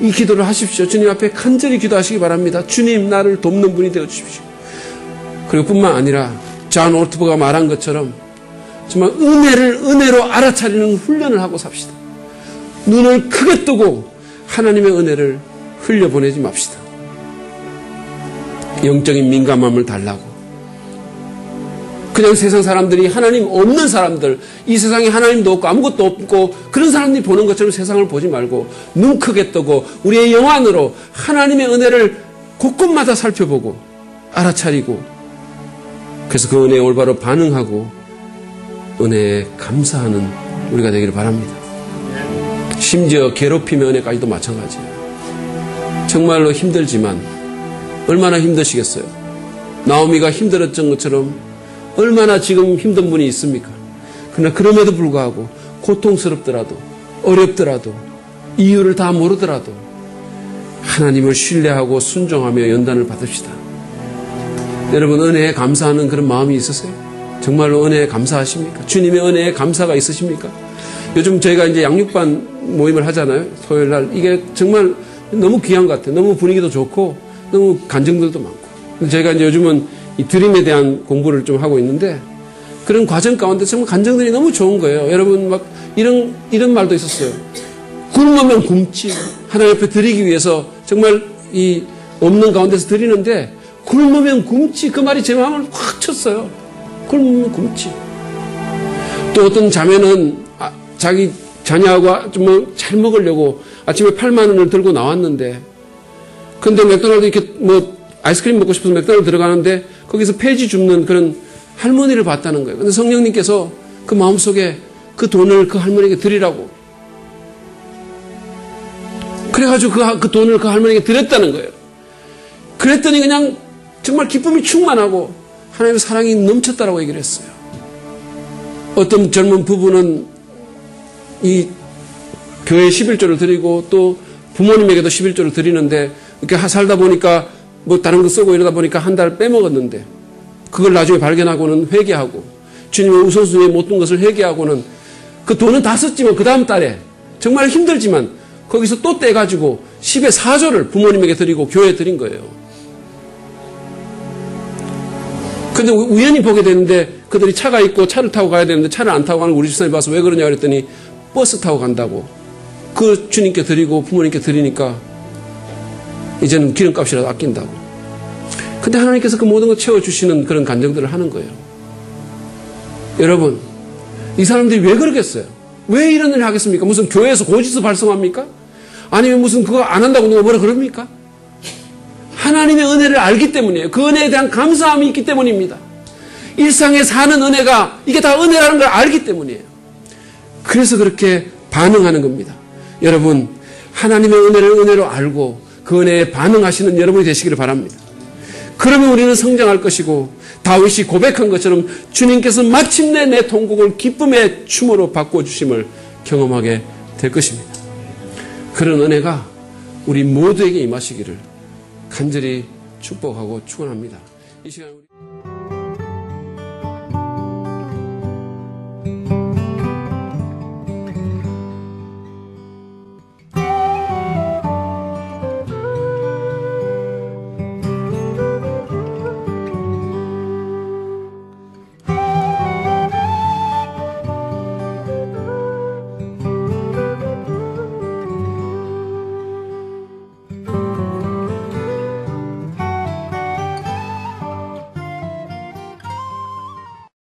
이 기도를 하십시오. 주님 앞에 간절히 기도하시기 바랍니다. 주님, 나를 돕는 분이 되어 주십시오. 그리고 뿐만 아니라 존 올트버가 말한 것처럼 정말 은혜를 은혜로 알아차리는 훈련을 하고 삽시다. 눈을 크게 뜨고 하나님의 은혜를 흘려보내지 맙시다. 영적인 민감함을 달라고. 그냥 세상 사람들이, 하나님 없는 사람들, 이 세상에 하나님도 없고 아무것도 없고 그런 사람들이 보는 것처럼 세상을 보지 말고 눈 크게 뜨고 우리의 영안으로 하나님의 은혜를 곳곳마다 살펴보고 알아차리고, 그래서 그 은혜에 올바로 반응하고 은혜에 감사하는 우리가 되기를 바랍니다. 심지어 괴롭힘의 은혜까지도 마찬가지예요. 정말로 힘들지만 얼마나 힘드시겠어요? 나오미가 힘들었던 것처럼 얼마나 지금 힘든 분이 있습니까? 그러나 그럼에도 불구하고 고통스럽더라도 어렵더라도 이유를 다 모르더라도 하나님을 신뢰하고 순종하며 연단을 받읍시다. 여러분, 은혜에 감사하는 그런 마음이 있으세요? 정말로 은혜에 감사하십니까? 주님의 은혜에 감사가 있으십니까? 요즘 저희가 이제 양육반 모임을 하잖아요. 토요일 날. 이게 정말 너무 귀한 것 같아요. 너무 분위기도 좋고 너무 간증들도 많고. 저희가 이제 요즘은 이 드림에 대한 공부를 좀 하고 있는데, 그런 과정 가운데 정말 간증들이 너무 좋은 거예요. 여러분, 막 이런 말도 있었어요. 굶으면 굶지. 하나님 앞에 드리기 위해서 정말 이 없는 가운데서 드리는데 굶으면 굶지. 그 말이 제 마음을 확 쳤어요. 굶으면 굶지. 또 어떤 자매는 자기 자녀하고 좀 잘 먹으려고 아침에 8만 원을 들고 나왔는데, 근데 맥도날드 이렇게 아이스크림 먹고 싶어서 맥도날드 들어가는데 거기서 폐지 줍는 그런 할머니를 봤다는 거예요. 근데 성령님께서 그 마음속에 그 돈을 그 할머니에게 드리라고. 그래가지고 그 돈을 그 할머니에게 드렸다는 거예요. 그랬더니 그냥 정말 기쁨이 충만하고 하나님의 사랑이 넘쳤다라고 얘기를 했어요. 어떤 젊은 부부는 이 교회에 11조를 드리고 또 부모님에게도 11조를 드리는데, 이렇게 살다 보니까 다른 거 쓰고 이러다 보니까 한 달 빼먹었는데, 그걸 나중에 발견하고는 회개하고, 주님의 우선순위에 못 둔 것을 회개하고는 그 돈은 다 썼지만 그 다음 달에 정말 힘들지만 거기서 또 떼가지고 10의 4조를 부모님에게 드리고 교회에 드린 거예요. 근데 우연히 보게 되는데 그들이 차가 있고 차를 타고 가야 되는데 차를 안 타고 가는 우리 집사람이 봐서 왜 그러냐 그랬더니 버스 타고 간다고. 그 주님께 드리고 부모님께 드리니까 이제는 기름값이라도 아낀다고. 근데 하나님께서 그 모든 걸 채워주시는 그런 간증들을 하는 거예요. 여러분, 이 사람들이 왜 그러겠어요? 왜 이런 일을 하겠습니까? 무슨 교회에서 고지서 발송합니까? 아니면 무슨 그거 안 한다고 누가 뭐라 그럽니까? 하나님의 은혜를 알기 때문이에요. 그 은혜에 대한 감사함이 있기 때문입니다. 일상에 사는 은혜가 이게 다 은혜라는 걸 알기 때문이에요. 그래서 그렇게 반응하는 겁니다. 여러분, 하나님의 은혜를 은혜로 알고 그 은혜에 반응하시는 여러분이 되시기를 바랍니다. 그러면 우리는 성장할 것이고, 다윗이 고백한 것처럼 주님께서 마침내 내 통곡을 기쁨의 춤으로 바꿔주심을 경험하게 될 것입니다. 그런 은혜가 우리 모두에게 임하시기를 간절히 축복하고 축원합니다. 이 시간